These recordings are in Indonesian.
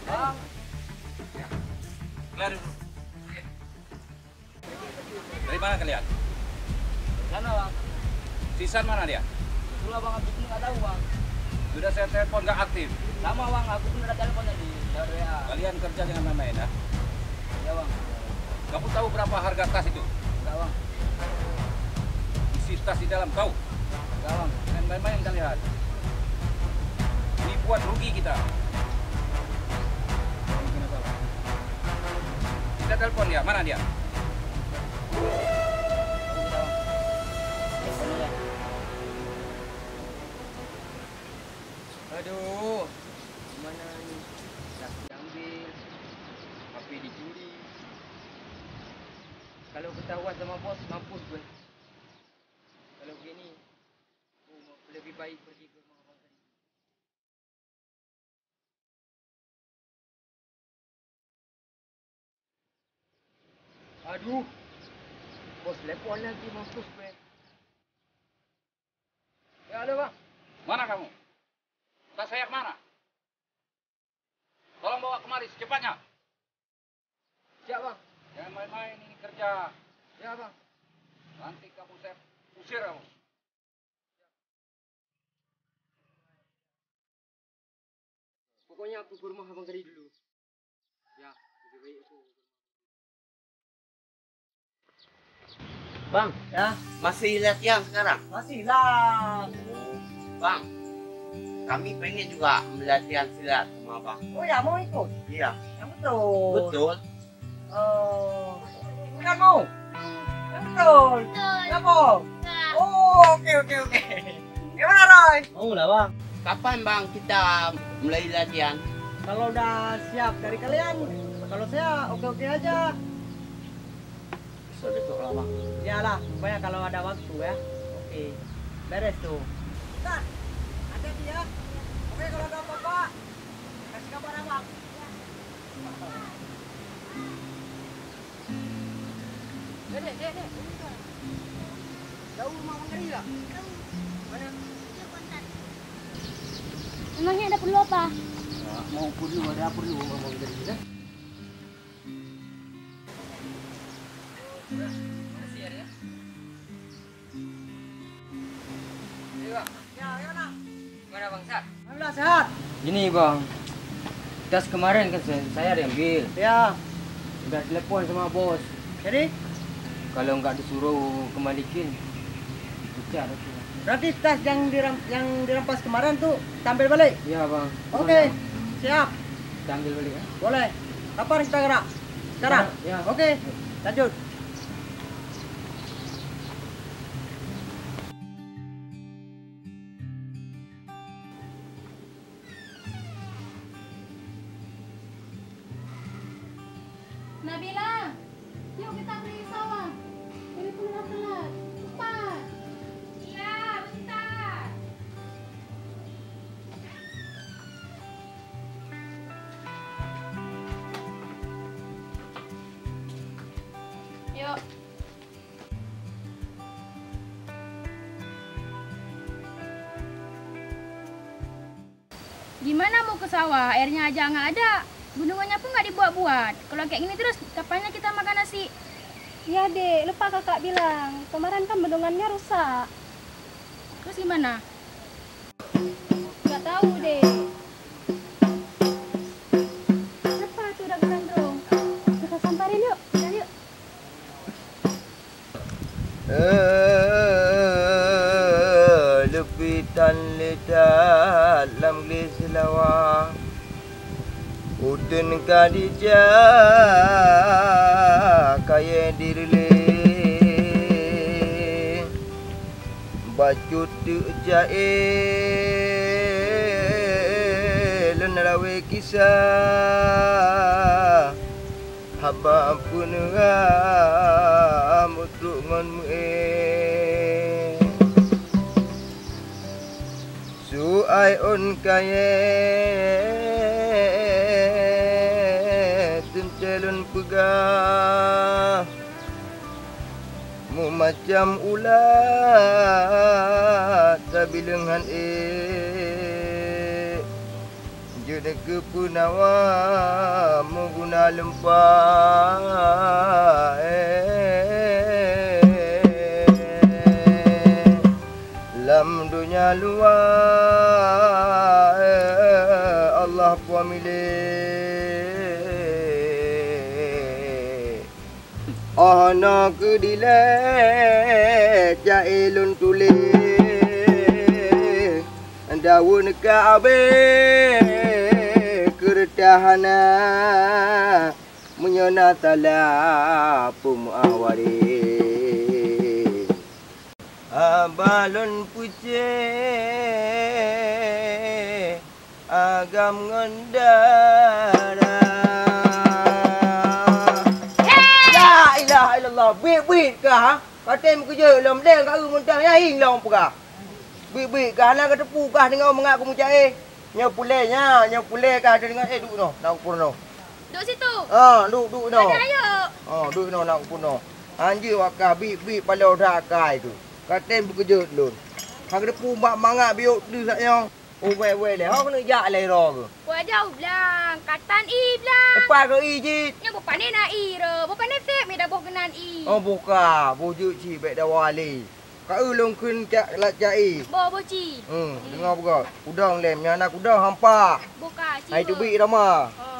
Bang. Ya. Lari dulu. Dari mana kalian? Sana bang. Sisan mana dia? Itulah bang, aku pun nggak tahu bang. Sudah saya telepon nggak aktif. Sama bang, aku pun ada telepon tadi. Dari WA. Kalian kerja jangan main-main ya. Ya bang. Kamu tahu berapa harga tas itu? Enggak bang. Isi tas di dalam tahu? Enggak bang. Jangan main-main kalian. Ini buat rugi kita. Kita telepon dia, mana dia? Aduh, gimana nih? Tas diambil, HP dicuri. Kalau ketahuan sama bos, mampus gue. Kalau begini, lebih baik pergi ke rumah abang tadi. Aduh, bos telepon lagi, mampus gue. Ya halo bang. Mana kamu? Tas saya mana? Tolong bawa kemari secepatnya. Siap bang. Jangan main-main, ini kerja. Ya bang. Nanti kamu saya usir kamu. Pokoknya aku ke rumah abang tadi dulu. Ya, lebih baik aku. Bang, Ya, masih latihan sekarang? masih lah. Bang, kami pengen juga latihan silat sama Bang. Oh ya, mau ikut? Iya, Yang betul. betul. Oh, bukan mau? Yang betul. Enggak mau? Oh, oke. Gimana Roy? Mau lah Bang. Kapan Bang kita mulai latihan? Kalau udah siap dari kalian, kalau saya oke aja. Besok lah Bang. Iyalah, supaya kalau ada waktu ya. Oke, beres tuh. Nah, hati-hati ya. Oke, kalau ada apa-apa, kasih kabar abang. Dek. Jauh rumah Bang Geri nggak? Mana? Emangnya ada perlu apa? Mau ada perlu sama Bang Geri ya? Ya, gimana? Gimana bang Sat? Alhamdulillah sehat. Gini bang, tas kemarin kan saya ada ambil. Ya, Udah telepon sama bos. jadi Kalau nggak disuruh kembalikin, bicara tuh. berarti tas yang dirampas kemarin tuh tampil balik. Iya bang. Oke, siap. Kita ambil balik ya. Boleh. Kapan kita gerak? Sekarang? Ya. Oke, lanjut. Nabila, yuk kita pergi ke sawah. Ini pun udah telat. Cepat. Iya, bentar. Yuk. Gimana mau ke sawah? Airnya aja nggak ada. Bendungannya pun nggak dibuat-buat. Kalau kayak gini terus, kapannya kita makan nasi? Ya dek, lupa kakak bilang, kemarin kan bendungannya rusak. Terus gimana? Nggak tahu deh. Kenapa tuh udah berandong? Kita samperin yuk, udah yuk. Lepitan letak dalam gelis lawang Udun kadijah kaya dirle Bacut tu jae lenarawe kisah Haba pun mutuk ngon Suai on kaye tentelun pegah Mu macam ulat tabilengan Deke punawa Muguna lempah Lam dunia luar Allah pemilik Ana kedile Jailun tulis Daun Ka'be Kertahana Menyonatala Pumawari Abalon putih Agam ngandara La ilaha illallah Bik-bik kah? Kata kerja lam deng kat muntah yain long pegah Bik-bik kah nak tepu kah dengan mengat aku muncai nya pulai kah ada dengan duduk no nak pun no Duduk situ. Duduk no Ada ayo. Duduk no nak pun no anjir wakah bik-bik pada dah kai tu kata bekerja lun hang tepu mak mangat biuk tu saknya we le hang kena jak le ro ke Buat jauh belang. Katan i belang. lepas ke ijit Yang bukan ni nak i re. Bukan ni fake me dah boh kenan i. buka bujuk ci baik dah wali kau ulung kun cak lat cai Boh boci. dengar buka udang lem yang anak udang hampa Buka ci. hai tu bik rama Oh.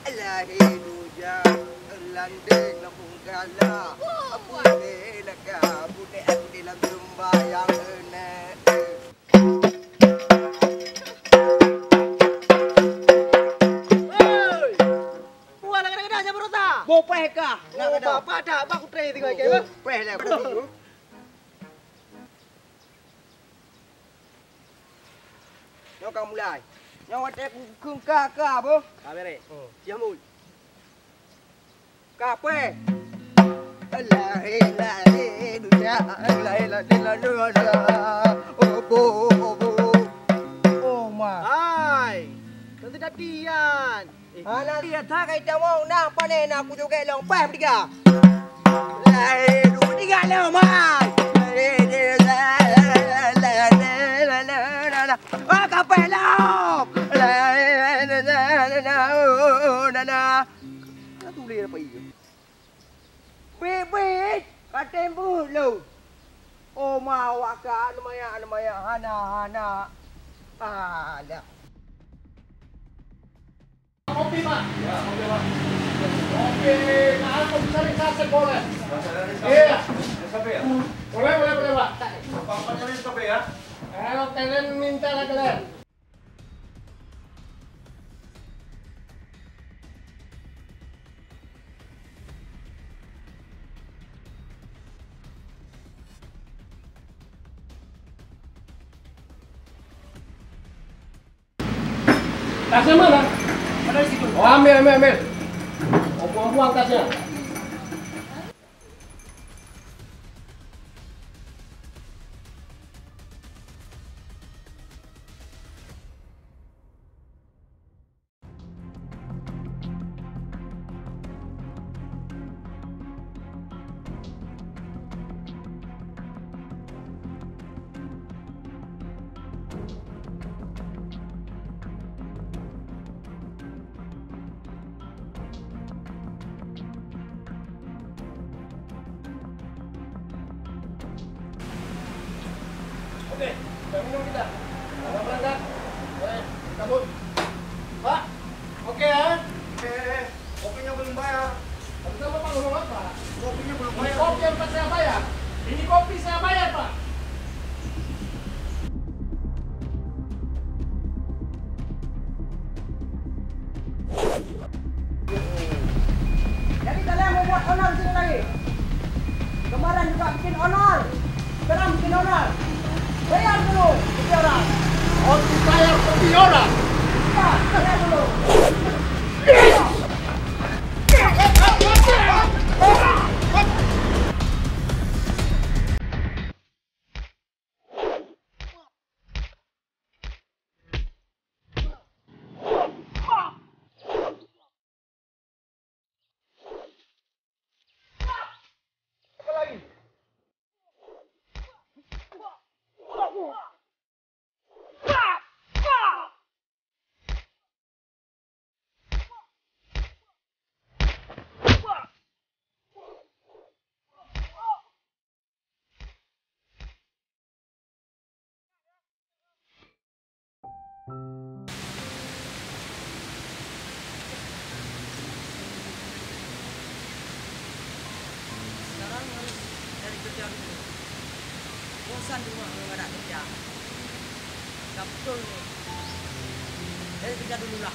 Alahi duja landeng lampung kala Bude laka bude aku di dalam sembayang enak Hei Puan nak kena aja berota Bopeh kah nak kena bapak dah aku try tengok ke bopeh lah Nyok kau mulai Nyok watek kung ka apa Kamera. Jamul. Kape. La ilaha illallah. Oh ma. Hai. Nanti datian. Ana dia tak kai tamu nak panen aku juga long pam tiga. La ilaha tiga lo ma. Ah kape lo. La ilaha tulis apa ini? Bebek, katem bulu. Oh mau akak lumayan hana. Ada. Kopi Pak. Ya, kopi Pak. Kopi, nah aku bisa risasek boleh. Iya. Kopi ya? Boleh Pak. Bapak nyari kopi ya? Kalau kalian minta lah kalian. Tasnya mana? Ada di situ. Oh, ambil. Oh, buang tasnya. Oke, udah minum kita. Kita berangkat. Cabut. Pak, oke ya? Kopinya belum bayar. Tapi sama Pak ngomong apa? Kopinya belum Ini bayar. kopi yang saya bayar. Ini kopi saya bayar, Pak. Jadi kalian mau buat honor sini lagi. Kemarin juga bikin honor. Sekarang bikin honor. Bayar dulu kopi orang. Oh, dibayar kopi orang. Bayar dulu. Apa lagi? Sekarang harus cari kerja dulu. Bosan di rumah kalau nggak ada kerja. Nggak betul nih. Cari kerja dulu lah.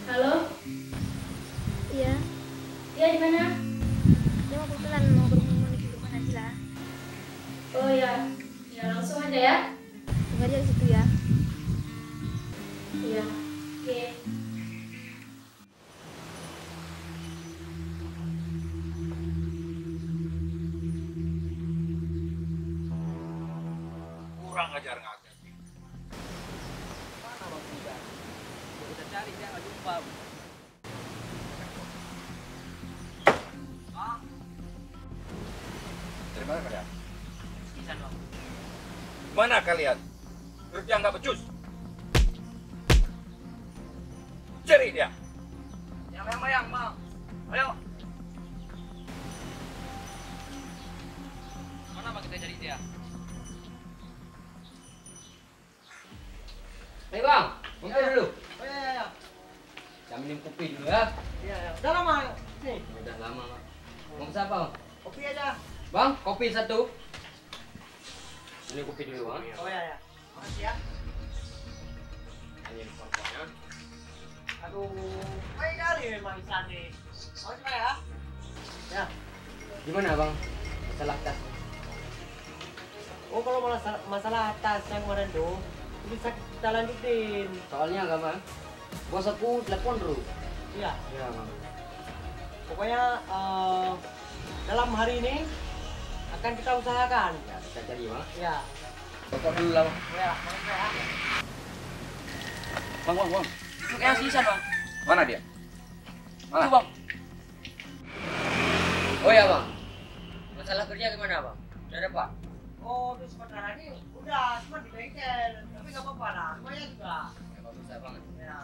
Halo? Iya, Iya di mana? dia mau kebetulan mau menuju rumah Najila. Oh ya. Ya langsung aja ya. Tunggu aja di situ ya. Iya. Oke. Kurang ajar nggak ada. Mana bang juga? Kita cari dia nggak jumpa. Dari mana kalian? Di sana bang. Mana kalian? Kerja nggak becus. Cari dia. Yang mayang bang. Ayo. Mana bang kita cari dia? Hei bang, mampir dulu. Oh iya. Saya minum kopi dulu ya. Iya. Udah lama nih. Udah lama bang. Mau pesan apa bang? Kopi aja. Bang, kopi satu. Ini kopi dulu bang. Oh iya. Makasih ya. Ini rokoknya. Aduh, baik kali memang Isan nih. Makasih Pak ya. Ya. Gimana bang? Masalah tas. Oh kalau masalah atas yang kemarin tuh bisa kita lanjutin. Soalnya apa bang? Bos aku telepon terus. Iya. Iya bang. Pokoknya dalam hari ini akan kita usahakan. Ya kita cari bang. Ya. Rokok dulu lah bang. Ya, makasih ya. Bang. Yang sisa bang. Mana dia? Mana? Itu bang. Oh ya bang. Masalah kerja gimana bang? Udah dapat? Oh, terus sementara ini udah cuma di bengkel, tapi nggak apa-apa lah, lumayan juga. Ya bagus ya bang. Ya.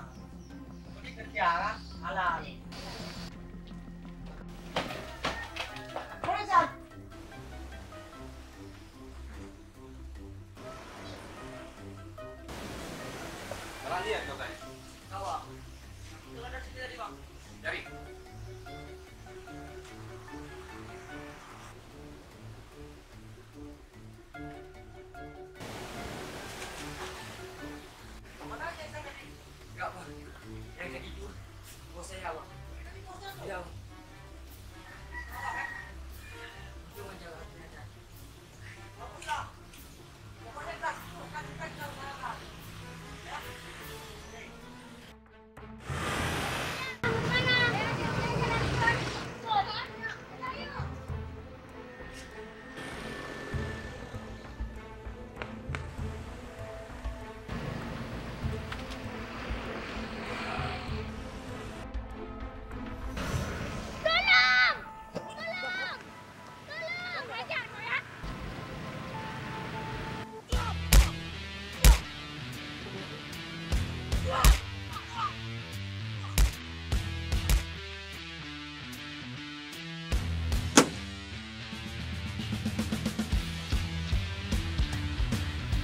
Ini kerja kan, halal. Mana San? Mana dia katanya? Tahu. Itu ada sini tadi bang. Cari. Mana aja saya tadi? Enggak bang. Yang kayak gitu, bos saya bang. Iya. Cuma jalan aja. Bagus lah. Pokoknya kita usahakan.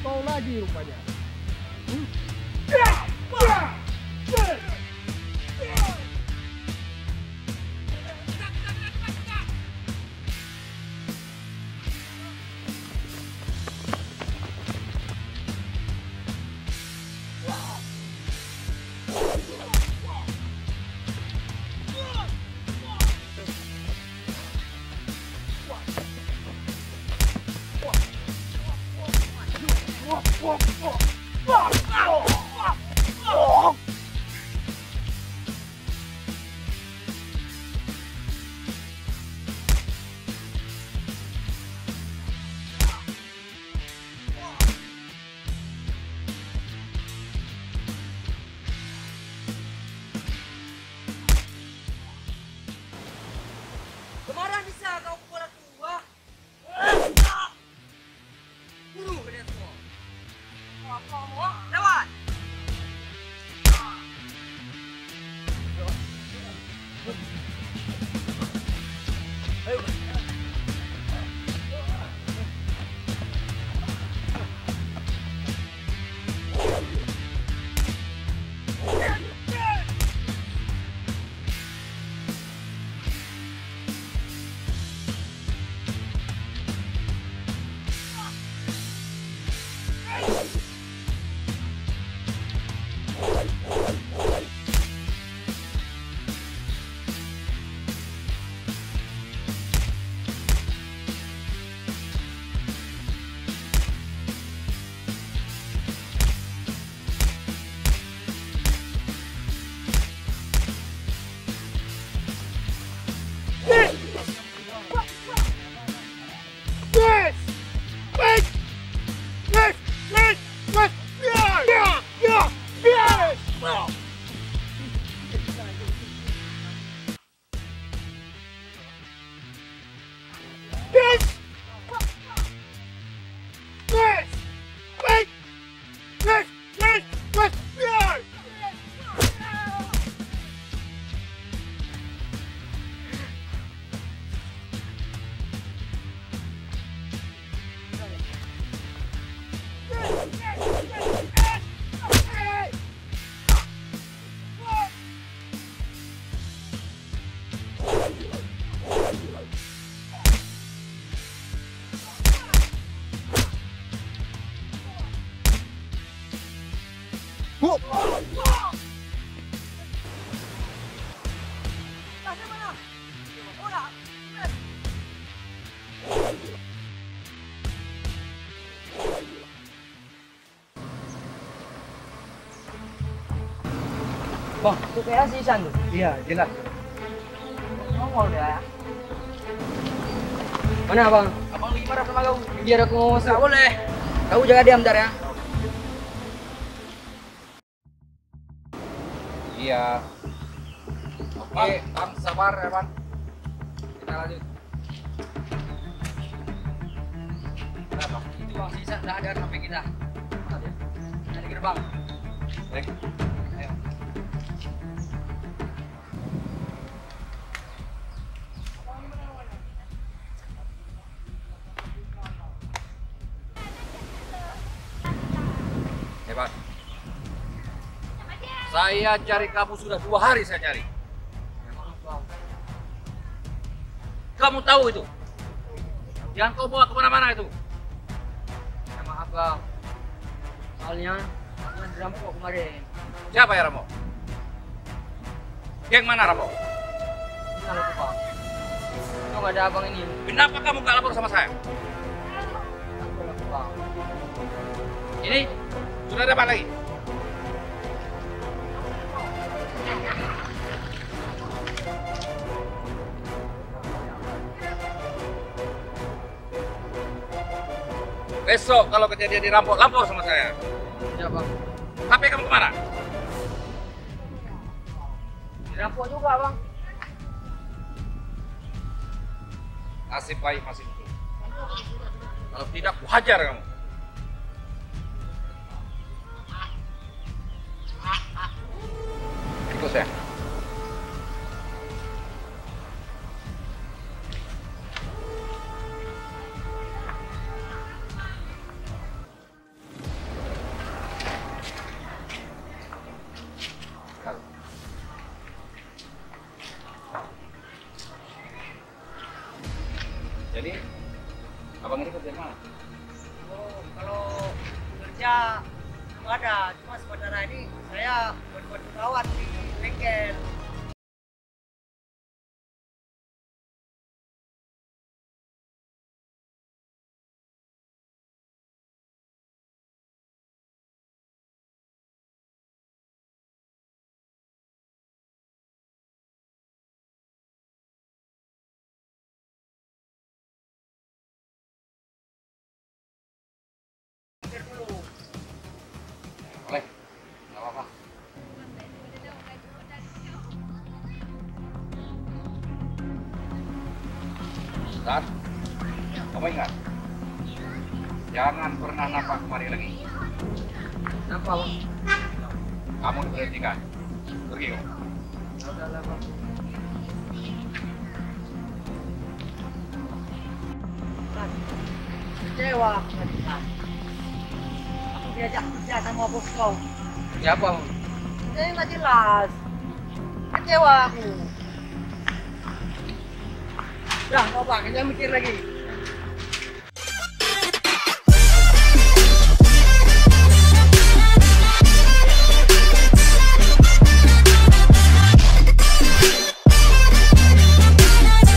Kau lagi rupanya. Whoa. Bang, itu kayak si Isan tuh. Iya, jelas. Ngomong dia. Mana abang? Abang lagi marah sama kau. Biar aku ngomong. Nggak boleh. Kau jaga diam bentar ya. Iya. Oke, Bang, sabar ya, Bang. Kita lanjut. Berapa? Itu bang sisa udah ada sampai kita. Dari gerbang. Baik. Ayo. Hebat. Saya cari kamu sudah 2 hari saya cari. Kamu tahu itu? Jangan kau bawa kemana-mana itu. Ya, maaf bang. Soalnya aku dirampok kemarin. Siapa ya Ramo? Geng mana Ramo? Kenal itu bang. Itu nggak ada abang ini. Kenapa kamu gak lapor sama saya? Aku lapor bang. Ini sudah ada apa lagi? Besok kalau kejadian dirampok, lapor sama saya. Ya bang. HP kamu kemana? Dirampok juga bang. Nasib baik masih betul. Kalau tidak, ku hajar kamu. Ikut saya. Jadi, abang ini kerja mana? Oh, kalau kerja nggak ada. Cuma sementara ini saya buat perawat di bengkel. Boleh, nggak apa-apa. Dan, kamu ingat, jangan pernah nampak kemari lagi. Kenapa bang? Kamu diberhentikan. Pergi kamu. Udah lah bang. Kecewa aku tadi, San. Aku diajak kerja sama bos kau. Siapa bang? Jadi nggak jelas. Kecewa aku. Udah, kau bang, jangan mikir lagi.